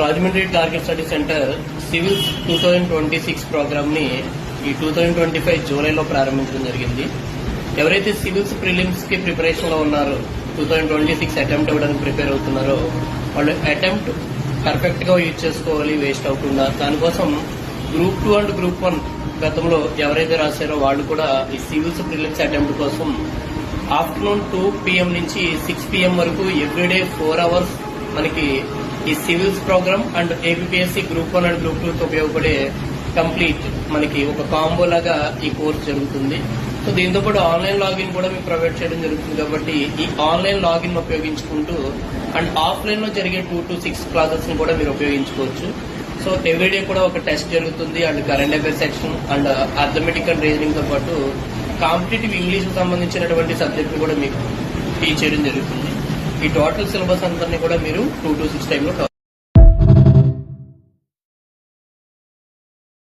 Rajahmundry target study centre civils 2026 programme ని ఈ 2025 జూలైలో ప్రారంభించడం జరిగింది. ఎవరైతే సివిల్స్ ప్రిలిమ్స్ కి ప్రిపరేషన్ లో ఉన్నారో 2026 అటెంప్ట్ ఇవ్వడానికి ప్రిపేర్ అవుతున్నారో వాళ్ళు అటెంప్ట్ పర్ఫెక్ట్ గా యూజ్ చేసుకోవాలి, వేస్ట్ అవ్వకుండా. దానికోసం గ్రూప్ 2 అండ్ గ్రూప్ 1 గతంలో ఎవరైతే రాశారో వాళ్ళు కూడా ఈ సివిల్స్ ప్రిలిమ్స్ అటెంప్ట్ కోసం ఆఫ్టర్నూన్ 2 PM నుంచి 6 PM వరకు ఎవ్రీడే 4 hours మనకి ఈ civils programme and APSC group 1 and group 2 కి ఉపయోగపడే కంప్లీట్ మనకి ఒక కాంబో లాగా ఈ కోర్స్ జరుగుతుంది. సో దీంతో పాటు ఆన్లైన్ లాగిన్ కూడా మీకు ప్రొవైడ్ చేయడం జరుగుతుంది. కాబట్టి ఈ ఆన్లైన్ లాగిన్ ఉపయోగించుకుంటూ అండ్ ఆఫ్లైన్ లో జరిగే 2 to 6 క్లాసెస్ ని కూడా మీరు ఉపయోగించుకోవచ్చు. సో ఎవ్రీడే కూడా ఒక టెస్ట్ జరుగుతుంది and current affairs section and arithmetic and reasoning తో పాటు కాంపిటేటివ్ ఇంగ్లీష్ కు సంబంధించినటువంటి సబ్జెక్ట్ కూడా మీకు టీచ్ చేయడం జరుగుతుంది. ఈ టోటల్ సిలబస్ అంతా కూడా మీరు 2 to 6 టైంలో